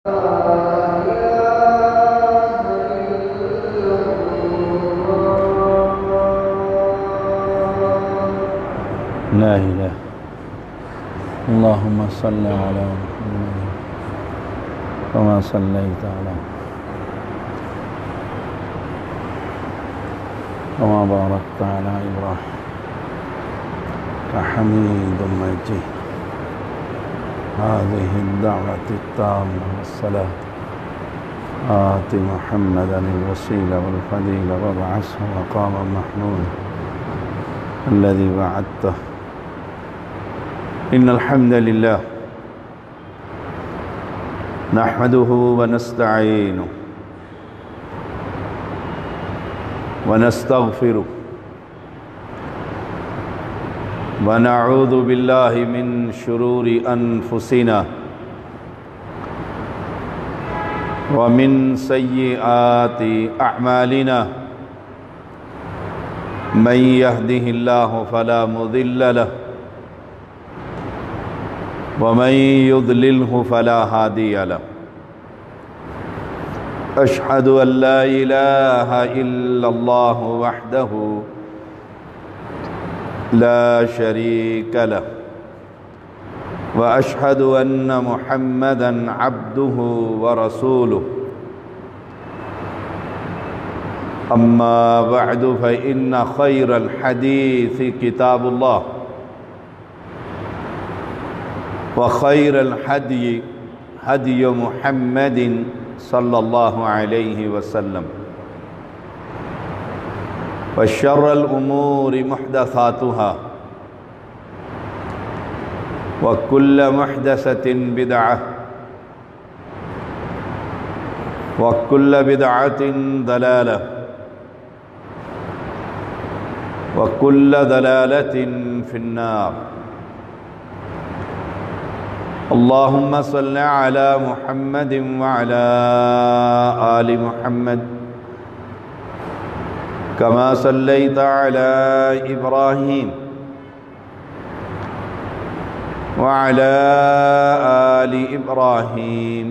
لا إله. اللهم صل على محمد كما صليت على كما باركت على إبراهيم حميد مجيد. هذه الدعوة التامة والصلاة آت محمدا الوسيلة والفضيلة وابعثه مقاما محمودا الذي وعدته. إن الحمد لله نحمده ونستعينه ونستغفره ونعوذ بالله من شرور أنفسنا ومن سيئات أعمالنا. من يهده الله فلا مضل له ومن يضلله فلا هادي له. أشهد أن لا إله إلا الله وحده لا شريك له وأشهد أن محمدًا عبده ورسوله. أما بعد فإن خير الحديث كتاب الله وخير الهدي هدي محمد صلى الله عليه وسلم وشر الأمور محدثاتها وكل محدثة بدعة وكل بدعة ضلالة وكل ضلالة في النار. اللهم صل على محمد وعلى آل محمد كما صليت على إبراهيم وعلى آل إبراهيم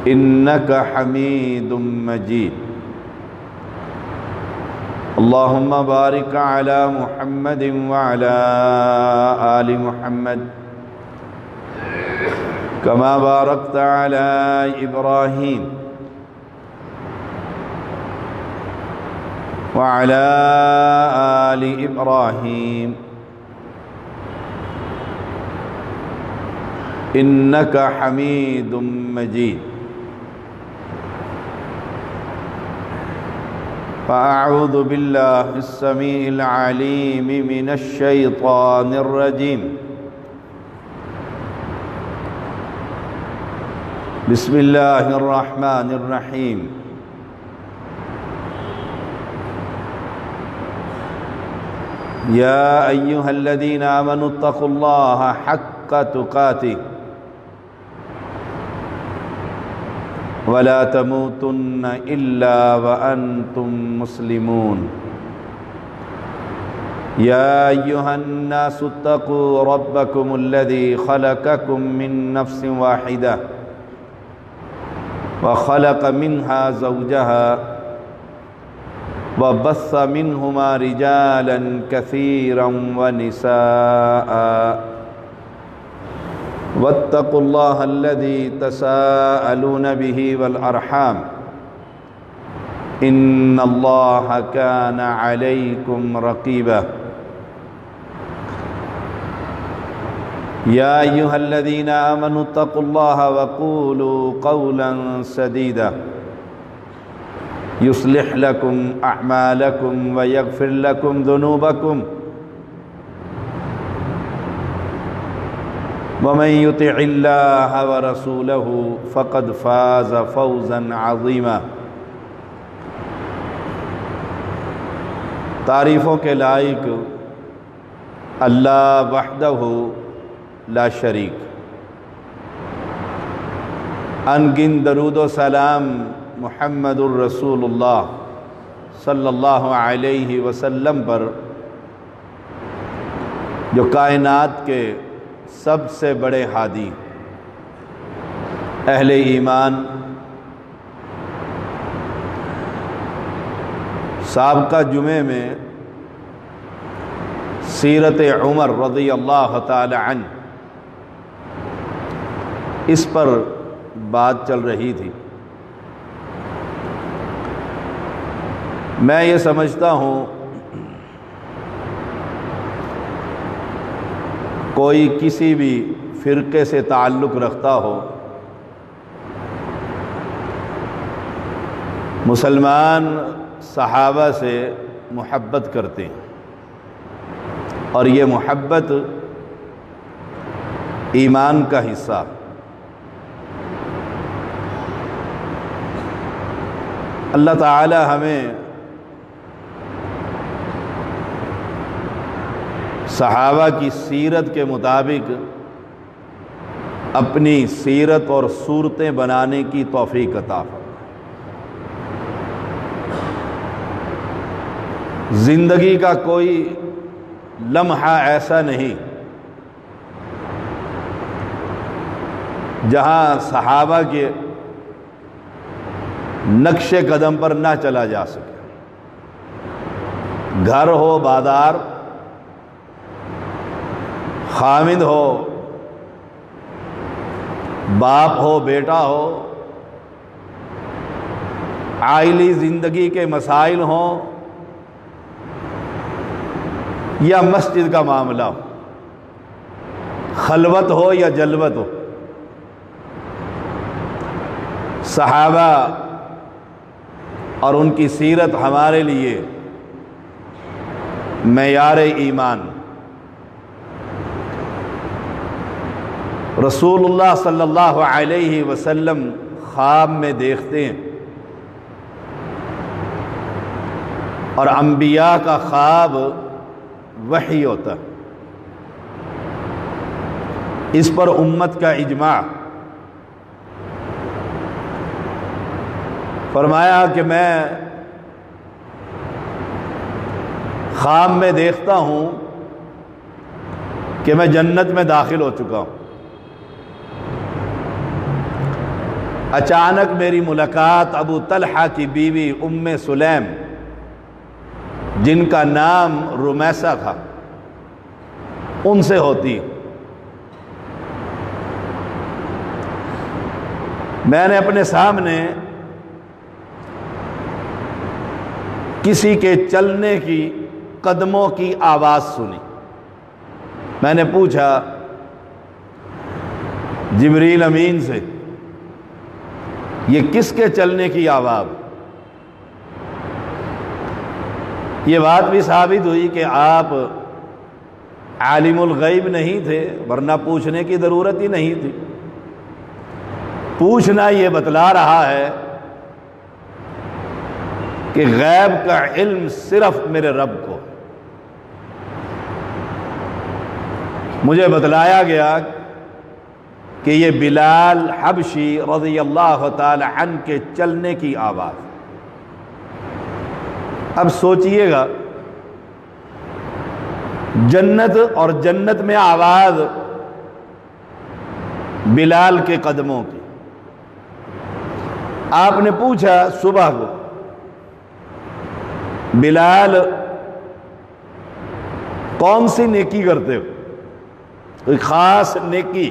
إنك حميد مجيد. اللهم بارك على محمد وعلى آل محمد كما باركت على إبراهيم وعلى آل إبراهيم إنك حميد مجيد. فأعوذ بالله السميع العليم من الشيطان الرجيم. بسم الله الرحمن الرحيم. يا أيها الذين آمنوا اتقوا الله حق تقاته ولا تموتن إلا وأنتم مسلمون. يا أيها الناس اتقوا ربكم الذي خلقكم من نفس واحدة وخلق منها زوجها وبث منهما رجالا كثيرا ونساء. واتقوا الله الذي تساءلون به والأرحام إن الله كان عليكم رقيبا. يا أيها الذين آمنوا اتقوا الله وقولوا قولا سديدا يصلح لكم أعمالكم ويغفر لكم ذنوبكم ومن يطع الله ورسوله فقد فاز فوزا عظيما. تعریفوں کے لائق اللہ وحدہ لا شریک. ان گن درود و سلام محمد الرسول اللہ صلی اللہ علیہ وسلم پر جو کائنات کے سب سے بڑے ہادی اہل ایمان، سابقہ جمعے میں سیرت عمر رضی اللہ تعالی عنہ اس پر بات چل رہی تھی۔ میں یہ سمجھتا ہوں کوئی کسی بھی فرقے سے تعلق رکھتا ہو، مسلمان صحابہ سے محبت کرتے ہیں، اور یہ محبت ایمان کا حصہ۔ اللہ تعالی ہمیں صحابہ کی سیرت کے مطابق اپنی سیرت اور صورتیں بنانے کی توفیق عطا فرمائے۔ زندگی کا کوئی لمحہ ایسا نہیں جہاں صحابہ کے نقش قدم پر نہ چلا جا سکے۔ گھر ہو، بازار، خامد ہو، باپ ہو، بیٹا ہو، عائلی زندگی کے مسائل ہوں یا مسجد کا معاملہ ہو، خلوت ہو یا جلوت ہو، صحابہ اور ان کی سیرت ہمارے لیے معیار ایمان۔ رسول اللہ صلی اللہ علیہ وسلم خواب میں دیکھتے ہیں، اور انبیاء کا خواب وحی ہوتا ہے۔ اس پر امت کا اجماع۔ فرمایا کہ میں خواب میں دیکھتا ہوں کہ میں جنت میں داخل ہو چکا ہوں۔ اچانک میری ملاقات ابو طلحہ کی بیوی ام سلیم، جن کا نام رمیسہ تھا، ان سے ہوتی۔ میں نے اپنے سامنے کسی کے چلنے کی قدموں کی آواز سنی۔ میں نے پوچھا جبریل امین سے، یہ کس کے چلنے کی آواز؟ یہ بات بھی ثابت ہوئی کہ آپ عالم الغیب نہیں تھے، ورنہ پوچھنے کی ضرورت ہی نہیں تھی۔ پوچھنا یہ بتلا رہا ہے کہ غیب کا علم صرف میرے رب کو۔ مجھے بتلایا گیا کہ یہ بلال حبشی رضی اللہ تعالی عنہ کے چلنے کی آواز۔ اب سوچئے گا، جنت اور جنت میں آواز بلال کے قدموں کی۔ آپ نے پوچھا صبح کو، بلال کون سی نیکی کرتے ہو؟ کوئی خاص نیکی؟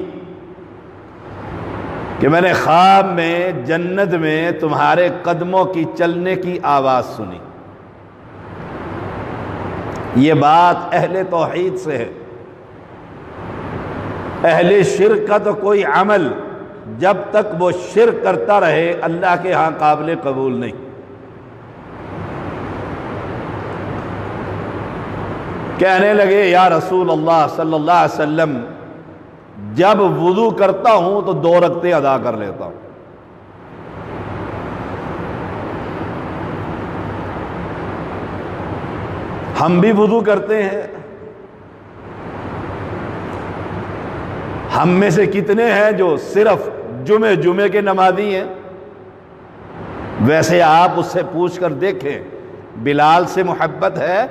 کہ میں نے خواب میں جنت میں تمہارے قدموں کی چلنے کی آواز سنی۔ یہ بات اہل توحید سے ہے۔ اہل شرک کا تو کوئی عمل جب تک وہ شرک کرتا رہے اللہ کے ہاں قابل قبول نہیں۔ کہنے لگے یا رسول اللہ صلی اللہ علیہ وسلم، جب وضو کرتا ہوں تو 2 رکعتیں ادا کر لیتا ہوں۔ ہم بھی وضو کرتے ہیں، ہم میں سے کتنے ہیں جو صرف جمعے کے نمازی ہیں؟ ویسے آپ اس سے پوچھ کر دیکھیں، بلال سے محبت ہے،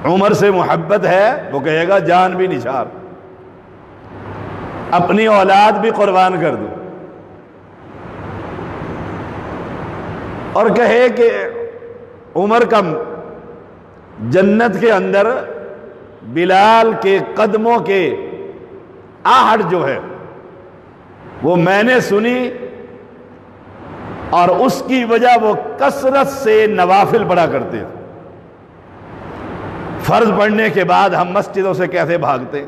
عمر سے محبت ہے، وہ کہے گا جان بھی نثار، اپنی اولاد بھی قربان کر دوں۔ اور کہے کہ عمر کا جنت کے اندر بلال کے قدموں کے آہٹ جو ہے وہ میں نے سنی، اور اس کی وجہ وہ کثرت سے نوافل پڑھا کرتے تھے۔ فرض پڑھنے کے بعد ہم مسجدوں سے کیسے بھاگتے،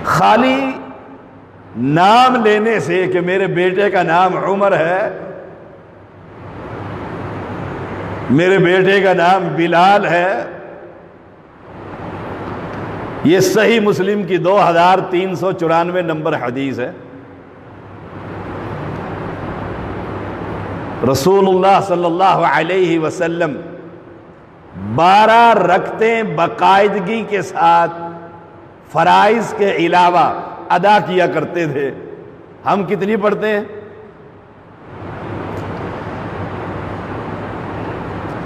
خالی نام لینے سے کہ میرے بیٹے کا نام عمر ہے، میرے بیٹے کا نام بلال ہے، یہ صحیح مسلم کی 2394 نمبر حدیث ہے۔ رسول اللہ صلی اللہ علیہ وسلم 12 رکعتیں باقاعدگی کے ساتھ فرائض کے علاوہ ادا کیا کرتے تھے۔ ہم کتنی پڑھتے ہیں؟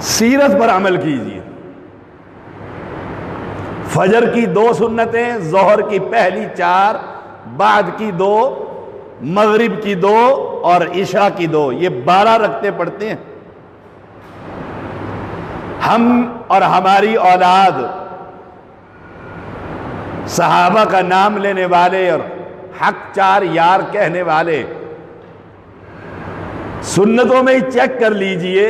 سیرت پر عمل کیجیے۔ فجر کی 2 سنتیں، ظہر کی پہلی 4، بعد کی 2، مغرب کی 2 اور عشاء کی 2، یہ 12 رکعتیں پڑھتے ہیں۔ ہم اور ہماری اولاد صحابہ کا نام لینے والے اور حق 4 یار کہنے والے، سنتوں میں ہی چیک کر لیجئے،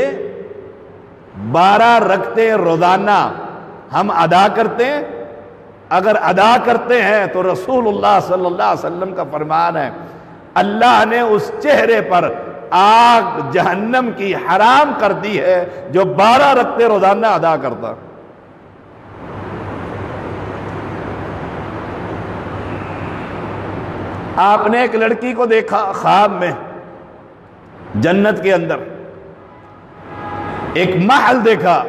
12 رکعتیں روزانہ ہم ادا کرتے ہیں۔ اگر ادا کرتے ہیں تو رسول اللہ صلی اللہ علیہ وسلم کا فرمان ہے، اللہ نے اس چہرے پر آگ جہنم کی حرام کر دی ہے جو 12 رکعتیں روزانہ ادا کرتا۔ آپ نے ایک لڑکی کو دیکھا خواب میں، جنت کے اندر ایک محل دیکھا،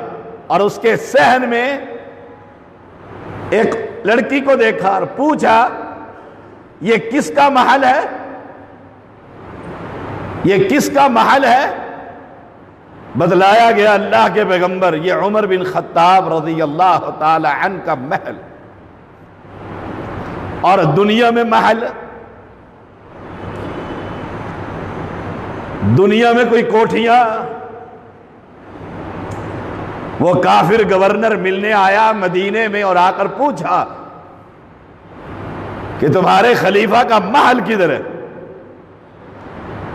اور اس کے صحن میں ایک لڑکی کو دیکھا اور پوچھا یہ کس کا محل ہے؟ یہ کس کا محل ہے؟ بتلایا گیا اللہ کے پیغمبر یہ عمر بن خطاب رضی اللہ تعالی عنہ کا محل۔ اور دنیا میں محل، دنیا میں کوئی کوٹھیاں، وہ کافر گورنر ملنے آیا مدینے میں اور آ کر پوچھا کہ تمہارے خلیفہ کا محل کدھر ہے؟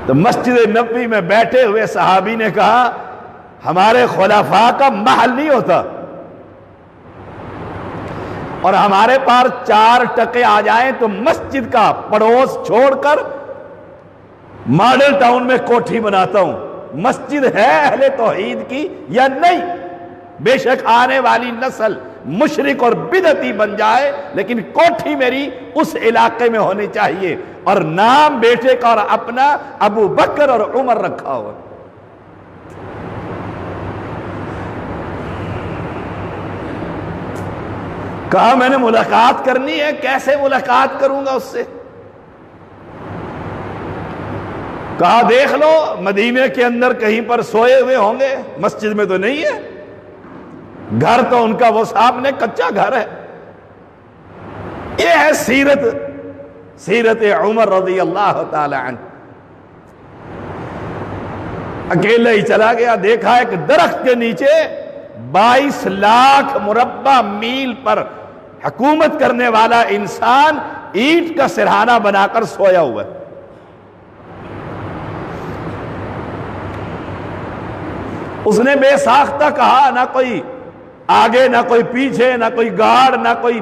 تو مسجد نبوی میں بیٹھے ہوئے صحابی نے کہا ہمارے خلفاء کا محل نہیں ہوتا، اور ہمارے پاس 4 ٹکے آ جائیں تو مسجد کا پڑوس چھوڑ کر ماڈل ٹاؤن میں کوٹھی بناتا ہوں۔ مسجد ہے اہل توحید کی یا نہیں؟ بے شک آنے والی نسل مشرک اور بدعتی بن جائے، لیکن کوٹھی میری اس علاقے میں ہونی چاہیے، اور نام بیٹے کا اور اپنا ابو بکر اور عمر رکھا ہوا۔ کہا میں نے ملاقات کرنی ہے، کیسے ملاقات کروں گا اس سے؟ کہا دیکھ لو مدینے کے اندر کہیں پر سوئے ہوئے ہوں گے، مسجد میں تو نہیں ہے، گھر تو ان کا وہ سامنے کچا گھر ہے۔ یہ ہے سیرت عمر رضی اللہ تعالی عنہ۔ اکیلے ہی چلا گیا، دیکھا ایک درخت کے نیچے 22 لاکھ مربع میل پر حکومت کرنے والا انسان اینٹ کا سرہانہ بنا کر سویا ہوا ہے۔ اس نے بے ساختہ کہا، نہ کوئی آگے نہ کوئی پیچھے، نہ کوئی گارڈ نہ کوئی۔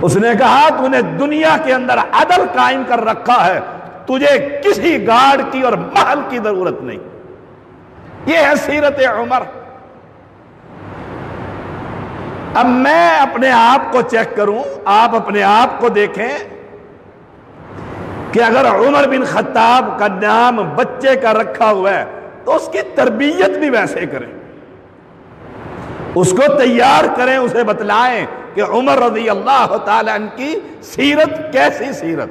اس نے کہا تو نے دنیا کے اندر عدل قائم کر رکھا ہے، تجھے کسی گارڈ کی اور محل کی ضرورت نہیں۔ یہ ہے سیرت عمر۔ اب میں اپنے آپ کو چیک کروں، آپ اپنے آپ کو دیکھیں کہ اگر عمر بن خطاب کا نام بچے کا رکھا ہوا ہے تو اس کی تربیت بھی ویسے کریں، اس کو تیار کریں، اسے بتلائیں کہ عمر رضی اللہ تعالی عنہ کی سیرت کیسی سیرت۔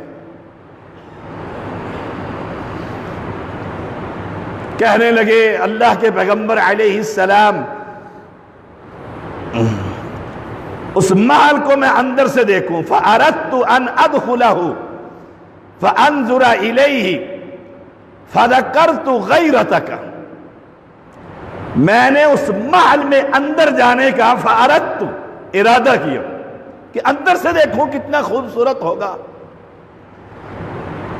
کہنے لگے اللہ کے پیغمبر علیہ السلام اس محل کو میں اندر سے دیکھوں، فَأَرَدْتُ أَنْ أَدْخُلَهُ فَأَنْظُرَ إِلَيْهِ فذکرت غیرتک، میں نے اس محل میں اندر جانے کا فاردت، ارادہ کیا کہ اندر سے دیکھو کتنا خوبصورت ہوگا۔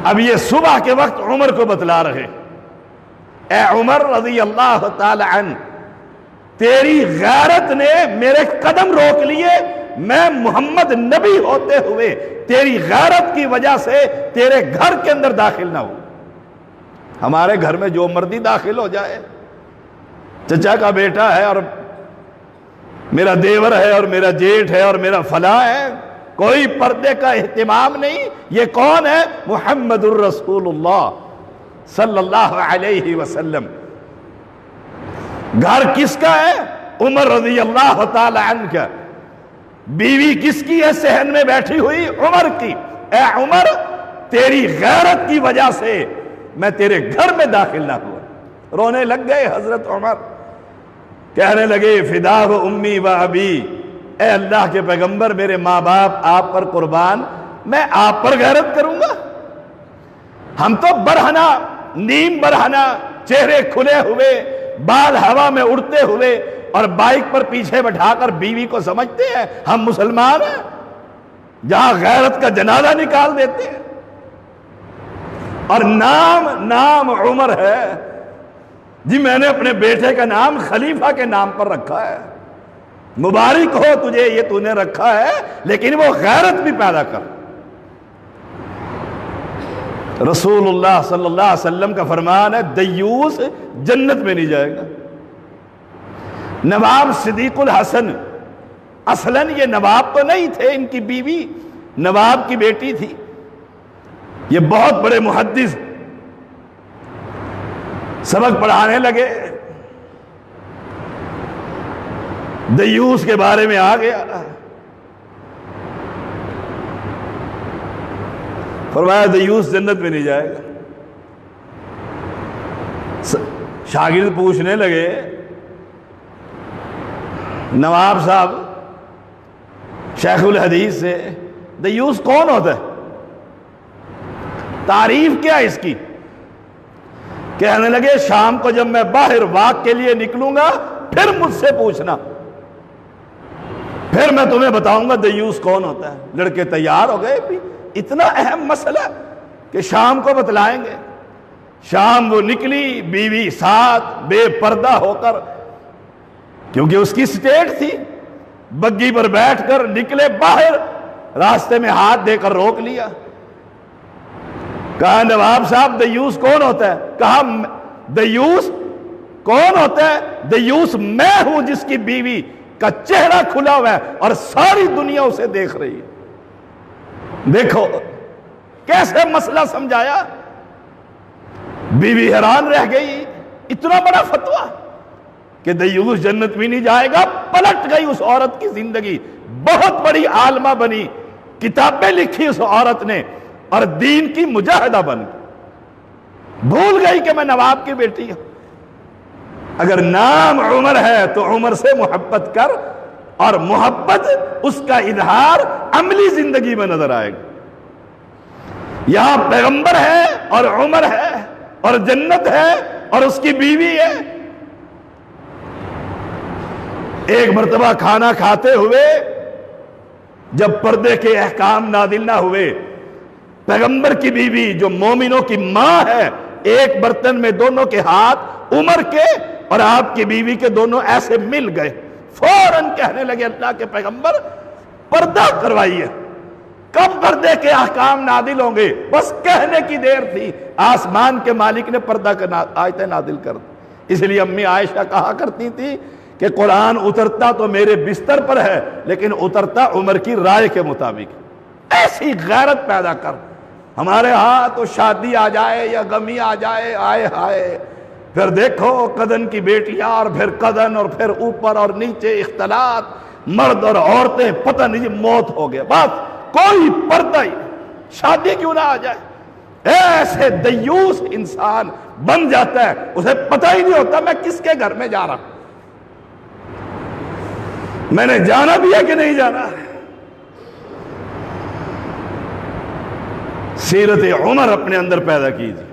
اب یہ صبح کے وقت عمر کو بتلا رہے، اے عمر رضی اللہ تعالی عنہ، تیری غیرت نے میرے قدم روک لیے، میں محمد نبی ہوتے ہوئے تیری غیرت کی وجہ سے تیرے گھر کے اندر داخل نہ ہو۔ ہمارے گھر میں جو مردی داخل ہو جائے، چچا کا بیٹا ہے اور میرا دیور ہے اور میرا جیٹھ ہے اور میرا فلاں ہے، کوئی پردے کا اہتمام نہیں۔ یہ کون ہے؟ محمد الرسول اللہ صلی اللہ علیہ وسلم۔ گھر کس کا ہے؟ عمر رضی اللہ تعالی عنہ کا۔ بیوی کس کی ہے صحن میں بیٹھی ہوئی؟ عمر کی۔ اے عمر، تیری غیرت کی وجہ سے میں تیرے گھر میں داخل نہ ہوا۔ رونے لگ گئے حضرت عمر، کہنے لگے فداہ امی و ابی، اے اللہ کے پیغمبر، میرے ماں باپ آپ پر قربان، میں آپ پر غیرت کروں گا؟ ہم تو برہنہ، نیم برہنہ، چہرے کھلے ہوئے، بال ہوا میں اڑتے ہوئے اور بائک پر پیچھے بٹھا کر بیوی کو سمجھتے ہیں ہم مسلمان ہیں، جہاں غیرت کا جنازہ نکال دیتے ہیں۔ اور نام عمر ہے جی، میں نے اپنے بیٹے کا نام خلیفہ کے نام پر رکھا ہے، مبارک ہو تجھے، یہ تو نے رکھا ہے، لیکن وہ غیرت بھی پیدا کر۔ رسول اللہ صلی اللہ علیہ وسلم کا فرمان ہے دیوس جنت میں نہیں جائے گا۔ نواب صدیق الحسن، اصلاً یہ نواب تو نہیں تھے، ان کی بیوی نواب کی بیٹی تھی، یہ بہت بڑے محدث، سبق پڑھانے لگے، دیوس کے بارے میں آ گیا، فرمایا دیوس جنت میں نہیں جائے گا۔ شاگرد پوچھنے لگے نواب صاحب شیخ الحدیث سے، دیوس کون ہوتا ہے؟ تعریف کیا اس کی؟ کہنے لگے شام کو جب میں باہر واک کے لیے نکلوں گا پھر مجھ سے پوچھنا، پھر میں تمہیں بتاؤں گا دیوس کون ہوتا ہے۔ لڑکے تیار ہو گئے، بھی اتنا اہم مسئلہ کہ شام کو بتلائیں گے۔ شام وہ نکلی، بیوی ساتھ، بے پردہ ہو کر، کیونکہ اس کی سٹیٹ تھی، بگی پر بیٹھ کر نکلے باہر، راستے میں ہاتھ دے کر روک لیا، کہا نواب صاحب دیوس کون ہوتا ہے؟ کہا دیوس کون ہوتا ہے؟ دیوس میں ہوں جس کی بیوی کا چہرہ کھلا ہوا ہے اور ساری دنیا اسے دیکھ رہی ہے۔ دیکھو کیسے مسئلہ سمجھایا، بیوی حیران رہ گئی، اتنا بڑا فتویٰ کہ دیوس جنت بھی نہیں جائے گا۔ پلٹ گئی اس عورت کی زندگی، بہت بڑی عالمہ بنی، کتابیں لکھی اس عورت نے اور دین کی مجاہدہ بن گئی، بھول گئی کہ میں نواب کی بیٹی ہوں۔ اگر نام عمر ہے تو عمر سے محبت کر، اور محبت اس کا اظہار عملی زندگی میں نظر آئے گا۔ یہاں پیغمبر ہے اور عمر ہے اور جنت ہے اور اس کی بیوی ہے۔ ایک مرتبہ کھانا کھاتے ہوئے جب پردے کے احکام نازل نہ ہوئے، پیغمبر کی بیوی جو مومنوں کی ماں ہے، ایک برتن میں دونوں کے ہاتھ عمر کے اور آپ کی بیوی کے دونوں ایسے مل گئے، فوراً کہنے لگے اللہ کے پیغمبر پردہ کروائیے۔ کب پردے کے احکام نازل ہوں گے؟ بس کہنے کی دیر تھی، آسمان کے مالک نے پردہ کا آیتیں نازل کر دی۔ اس لیے امی عائشہ کہا کرتی تھی کہ قرآن اترتا تو میرے بستر پر ہے لیکن اترتا عمر کی رائے کے مطابق۔ ایسی غیرت پیدا کر۔ ہمارے ہاں تو شادی آ جائے یا غمی آ جائے، آئے ہائے، پھر دیکھو قدن کی بیٹیاں اور پھر قدن اور پھر اوپر اور نیچے اختلاط، مرد اور عورتیں، پتہ نہیں موت ہو گیا، بس کوئی پردہ ہی، شادی کیوں نہ آ جائے۔ ایسے دیوس انسان بن جاتا ہے، اسے پتہ ہی نہیں ہوتا میں کس کے گھر میں جا رہا ہوں، میں نے جانا بھی ہے کہ نہیں جانا۔ سیرت عمر اپنے اندر پیدا کیجیے۔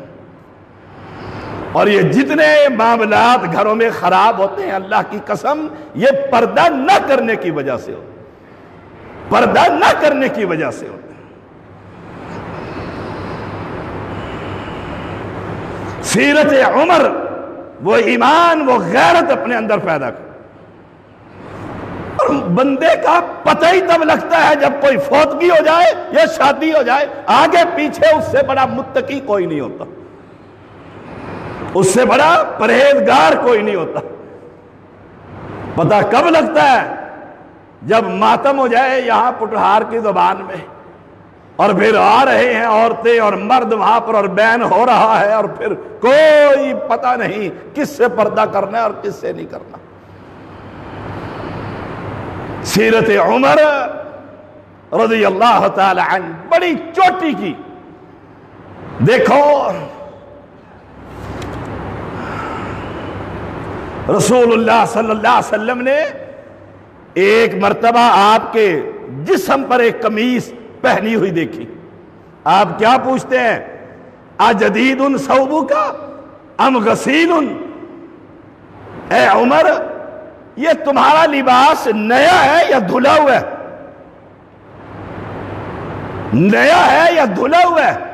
اور یہ جتنے معاملات گھروں میں خراب ہوتے ہیں اللہ کی قسم یہ پردہ نہ کرنے کی وجہ سے ہوتے ہیں، پردہ نہ کرنے کی وجہ سے ہوتے ہیں۔ سیرت عمر، وہ ایمان، وہ غیرت اپنے اندر پیدا کر، اور بندے کا پتہ ہی تب لگتا ہے جب کوئی فوتگی ہو جائے یا شادی ہو جائے، آگے پیچھے اس سے بڑا متقی کوئی نہیں ہوتا، اس سے بڑا پرہیزگار کوئی نہیں ہوتا۔ پتہ کب لگتا ہے؟ جب ماتم ہو جائے یہاں پٹہار کی زبان میں، اور پھر آ رہے ہیں عورتیں اور مرد وہاں پر، اور بین ہو رہا ہے، اور پھر کوئی پتہ نہیں کس سے پردہ کرنا ہے اور کس سے نہیں کرنا۔ سیرت عمر رضی اللہ تعالی عنہ بڑی چوٹی کی۔ دیکھو رسول اللہ صلی اللہ علیہ وسلم نے ایک مرتبہ آپ کے جسم پر ایک قمیص پہنی ہوئی دیکھی۔ آپ کیا پوچھتے ہیں؟ اجدید ثوبک ام غسیل؟ اے عمر، یہ تمہارا لباس نیا ہے یا دھلا ہوا ہے؟ نیا ہے یا دھلا ہوا ہے؟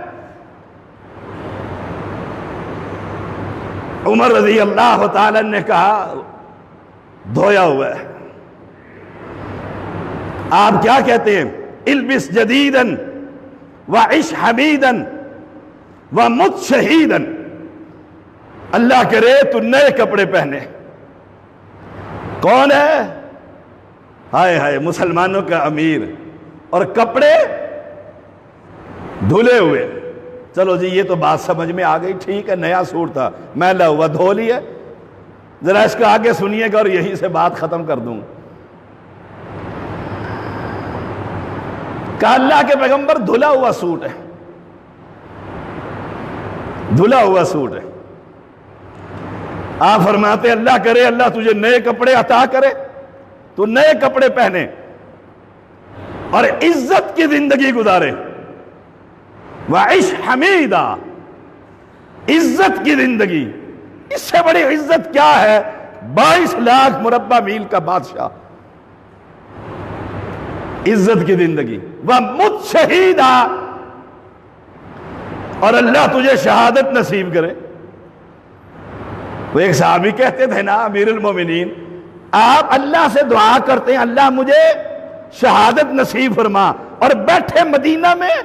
عمر رضی اللہ تعالی نے کہا دھویا ہوا ہے۔ آپ کیا کہتے ہیں؟ البس جدیداً وعش حمیداً ومت شہیداً، اللہ کرے تو نئے کپڑے پہنے۔ کون ہے؟ ہائے ہائے، مسلمانوں کا امیر، اور کپڑے دھلے ہوئے۔ چلو جی یہ تو بات سمجھ میں آ گئی، ٹھیک ہے، نیا سوٹ تھا، میلا ہوا دھو لیا۔ ذرا اس کا آگے سنیے گا اور یہیں سے بات ختم کر دوں۔ کہ اللہ کے پیغمبر دھلا ہوا سوٹ ہے، دھلا ہوا سوٹ ہے۔ آپ فرماتے اللہ کرے اللہ تجھے نئے کپڑے عطا کرے، تو نئے کپڑے پہنے اور عزت کی زندگی گزارے۔ وعش حمیدہ، عزت کی زندگی، اس سے بڑی عزت کیا ہے؟ 22 لاکھ مربع میل کا بادشاہ، عزت کی زندگی۔ وَمُتْ شَهِيدًا، اور اللہ تجھے شہادت نصیب کرے۔ وہ ایک صحابی کہتے تھے نا امیر المومنین، آپ اللہ سے دعا کرتے ہیں اللہ مجھے شہادت نصیب فرما، اور بیٹھے مدینہ میں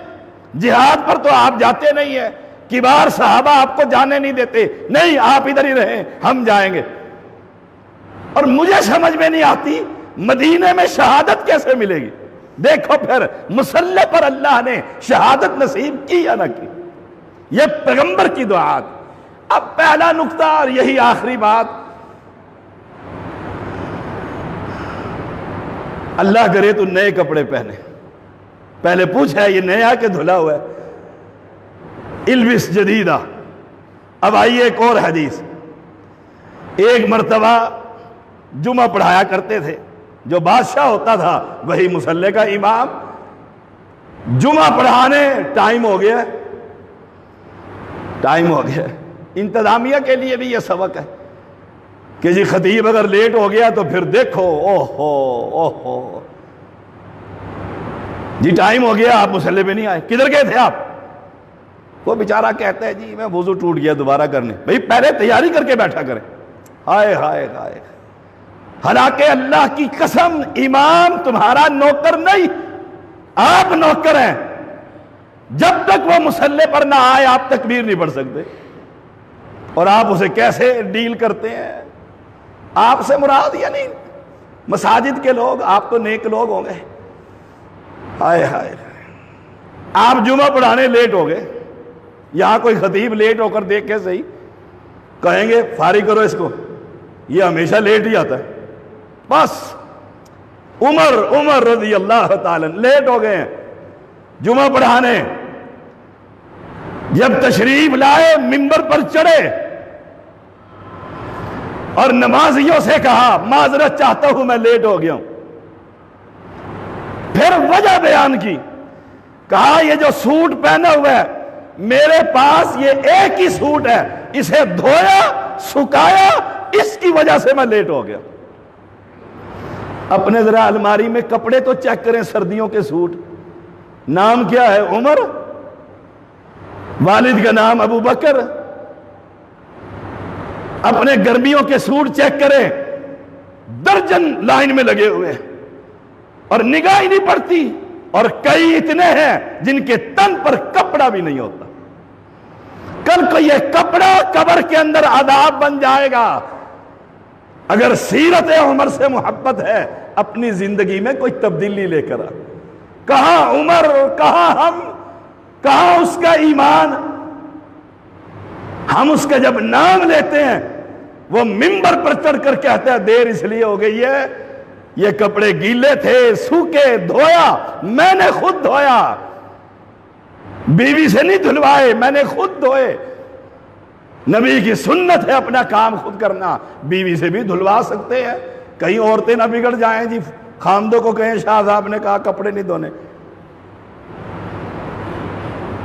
جہاد پر تو آپ جاتے نہیں ہیں، کبار صحابہ آپ کو جانے نہیں دیتے، نہیں آپ ادھر ہی رہیں ہم جائیں گے۔ اور مجھے سمجھ میں نہیں آتی مدینے میں شہادت کیسے ملے گی؟ دیکھو پھر مسلح پر اللہ نے شہادت نصیب کی یا نہ کی، یہ پیغمبر کی دعا۔ اب پہلا نقطہ اور یہی آخری بات، اللہ کرے تو نئے کپڑے پہنے۔ پہلے پوچھا ہے یہ نیا کہ دھلا ہوا ہے؟ البس جدیدہ۔ اب آئیے ایک اور حدیث۔ ایک مرتبہ جمعہ پڑھایا کرتے تھے، جو بادشاہ ہوتا تھا وہی مصلی کا امام۔ جمعہ پڑھانے ٹائم ہو گیا، ٹائم ہو گیا۔ انتظامیہ کے لیے بھی یہ سبق ہے کہ جی خطیب اگر لیٹ ہو گیا تو پھر دیکھو اوہو جی ٹائم ہو گیا، آپ مصلی پہ نہیں آئے، کدھر گئے تھے آپ؟ وہ بیچارہ کہتا ہے جی میں وضو ٹوٹ گیا دوبارہ کرنے۔ بھئی پہلے تیاری کر کے بیٹھا کریں۔ ہائے ہائے ہائے، حالانکہ اللہ کی قسم امام تمہارا نوکر نہیں، آپ نوکر ہیں۔ جب تک وہ مصلی پر نہ آئے آپ تکبیر نہیں پڑھ سکتے، اور آپ اسے کیسے ڈیل کرتے ہیں؟ آپ سے مراد یعنی مساجد کے لوگ، آپ تو نیک لوگ ہوں گے۔ ہائے ہائے، آپ جمعہ پڑھانے لیٹ ہو گئے، یہاں کوئی خطیب لیٹ ہو کر دیکھے صحیح، کہیں گے فارغ کرو اس کو، یہ ہمیشہ لیٹ ہی آتا ہے۔ بس عمر رضی اللہ تعالی لیٹ ہو گئے ہیں جمعہ پڑھانے۔ جب تشریف لائے منبر پر چڑھے اور نمازیوں سے کہا معذرت چاہتا ہوں میں لیٹ ہو گیا ہوں۔ پھر وجہ بیان کی، کہا یہ جو سوٹ پہنا ہوا ہے میرے پاس یہ ایک ہی سوٹ ہے، اسے دھویا سکایا، اس کی وجہ سے میں لیٹ ہو گیا۔ اپنے ذرا الماری میں کپڑے تو چیک کریں، سردیوں کے سوٹ، نام کیا ہے؟ عمر، والد کا نام ابو بکر۔ اپنے گرمیوں کے سوٹ چیک کریں، درجن لائن میں لگے ہوئے ہیں اور نگاہ ہی نہیں پڑتی، اور کئی اتنے ہیں جن کے تن پر کپڑا بھی نہیں ہوتا۔ کل کو یہ کپڑا قبر کے اندر عذاب بن جائے گا۔ اگر سیرت عمر سے محبت ہے، اپنی زندگی میں کوئی تبدیلی لے کر آ۔ کہاں عمر، کہاں ہم، کہاں اس کا ایمان؟ ہم اس کا جب نام لیتے ہیں، وہ منبر پر چڑھ کر کہتا ہے دیر اس لیے ہو گئی ہے، یہ کپڑے گیلے تھے، سوکھے، دھویا، میں نے خود دھویا، بیوی سے نہیں دھلوائے، میں نے خود دھوئے۔ نبی کی سنت ہے اپنا کام خود کرنا، بیوی سے بھی دھلوا سکتے ہیں، کہیں عورتیں نہ بگڑ جائیں جی، خامدوں کو کہیں شاہ صاحب نے کہا کپڑے نہیں دھونے،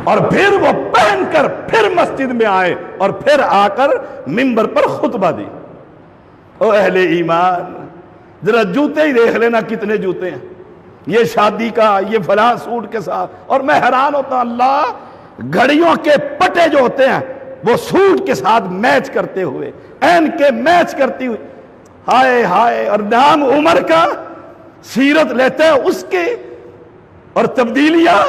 اور پھر وہ پہن کر پھر مسجد میں آئے اور پھر آ کر منبر پر خطبہ دی۔ او اہل ایمان، ذرا جوتے ہی دیکھ لینا کتنے جوتے ہیں، یہ شادی کا، یہ فلاں سوٹ کے ساتھ، اور میں حیران ہوتا ہوں، اللہ، گھڑیوں کے پٹے جو ہوتے ہیں وہ سوٹ کے ساتھ میچ کرتے ہوئے، این کے میچ کرتی ہوئی، ہائے ہائے، اور نام عمر کا، سیرت لیتے ہیں اس کی، اور تبدیلیاں۔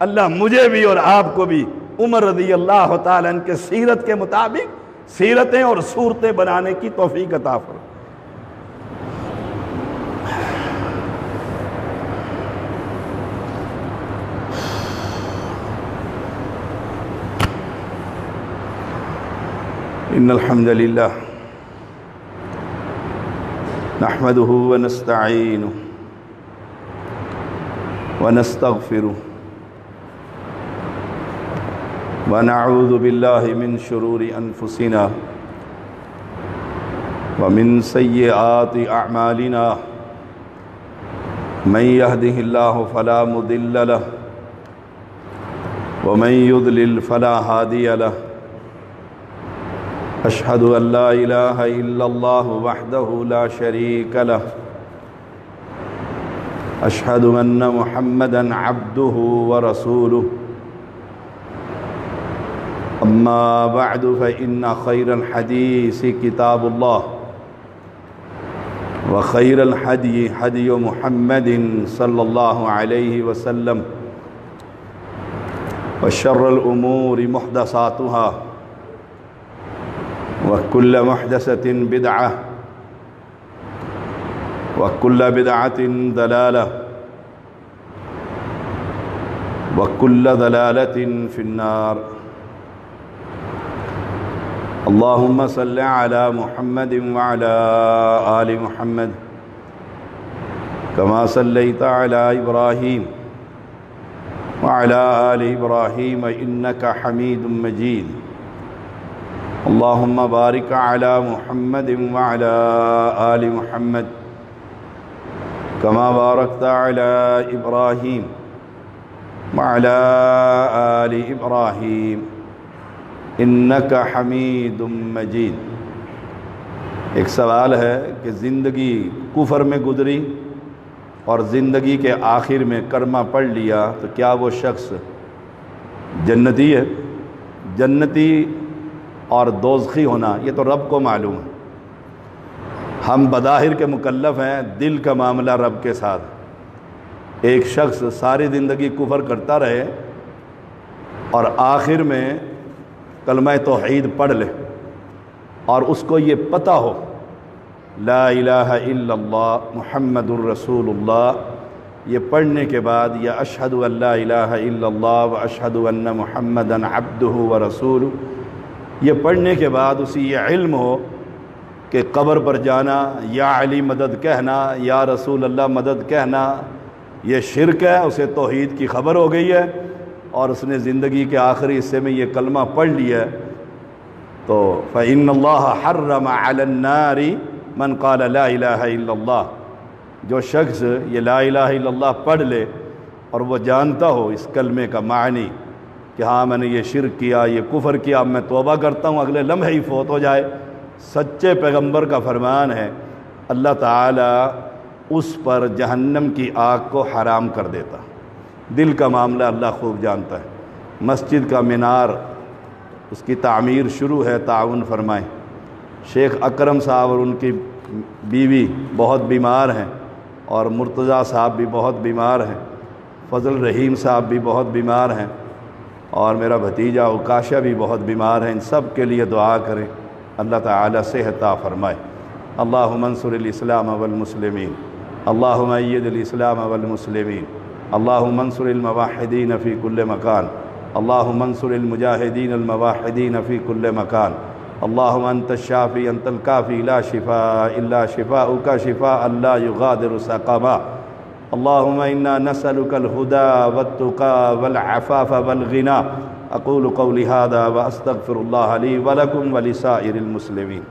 اللہ مجھے بھی اور آپ کو بھی عمر رضی اللہ تعالیٰ عنہ کے سیرت کے مطابق سیرتیں اور صورتیں بنانے کی توفیق عطا فرمائے۔ ان الحمد للہ نحمده ونستعینه ونستغفره ونعوذ باللہ من شرور انفسنا ومن سیئات اعمالنا من يهده الله فلا مضل له ومن يضلل فلا هادي له اشہد ان لا الہ الا اللہ وحدہ لا شریک لہ اشہد ان محمدا عبدہ ورسولہ اما بعد فإن خیر الحدیث کتاب اللہ وخیر الحدی حدی محمد صلی اللہ علیہ وسلم وشر الامور محدثاتها وكل محدثة بدعة وكل بدعة ضلالة وكل ضلالة في النار اللهم صل على محمد وعلى آل محمد كما صليت على إبراهيم وعلى آل إبراهيم إنك حميد مجيد اللهم بارك على محمد وعلى آل محمد كما باركت على إبراهيم وعلى آل إبراهيم إنك حميد مجيد۔ ایک سوال ہے کہ زندگی کفر میں گزری اور زندگی کے آخر میں کلمہ پڑھ لیا تو کیا وہ شخص جنتی ہے؟ جنتی اور دوزخی ہونا یہ تو رب کو معلوم ہے، ہم بظاہر کے مکلف ہیں، دل کا معاملہ رب کے ساتھ۔ ایک شخص ساری زندگی کفر کرتا رہے اور آخر میں کلمہ توحید پڑھ لے اور اس کو یہ پتہ ہو لا الہ الا اللہ محمد الرسول اللہ، یہ پڑھنے کے بعد یا اشہد ان لا الہ الا اللہ و اشہد ان محمدا عبدہ ورسولہ، یہ پڑھنے کے بعد اسی یہ علم ہو کہ قبر پر جانا، یا علی مدد کہنا، یا رسول اللہ مدد کہنا یہ شرک ہے، اسے توحید کی خبر ہو گئی ہے اور اس نے زندگی کے آخری حصے میں یہ کلمہ پڑھ لیا ہے، تو فإن اللہ حرم علی النار من قال لا الہ الا اللہ۔ جو شخص یہ لا الہ الا اللہ پڑھ لے اور وہ جانتا ہو اس کلمے کا معنی کہ ہاں میں نے یہ شرک کیا، یہ کفر کیا، اب میں توبہ کرتا ہوں، اگلے لمحے ہی فوت ہو جائے۔ سچے پیغمبر کا فرمان ہے اللہ تعالیٰ اس پر جہنم کی آگ کو حرام کر دیتا۔ دل کا معاملہ اللہ خوب جانتا ہے۔ مسجد کا مینار، اس کی تعمیر شروع ہے، تعاون فرمائیں۔ شیخ اکرم صاحب اور ان کی بیوی بہت بیمار ہیں، اور مرتضیٰ صاحب بھی بہت بیمار ہیں، فضل رحیم صاحب بھی بہت بیمار ہیں، اور میرا بھتیجا عکاشہ بھی بہت بیمار ہیں۔ ان سب کے لیے دعا کریں، اللہ تعالیٰ صحت عطا فرمائے۔ اللہم انصر الاسلام والمسلمین، اللہم اید الاسلام والمسلمین، اللہم انصر الموحدین فی کل مکان، اللہم انصر المجاہدین الموحدین فی کل مکان، اللہم انت الشافی انت الکافی لا شفاء الا شفاؤک شفاء لا یغادر سقما، اللہم انا نسألک الہدى والتقى والعفاف والغنى۔ اقول قولی ھذا واستغفر اللہ لی ولکم ولسائر المسلمین۔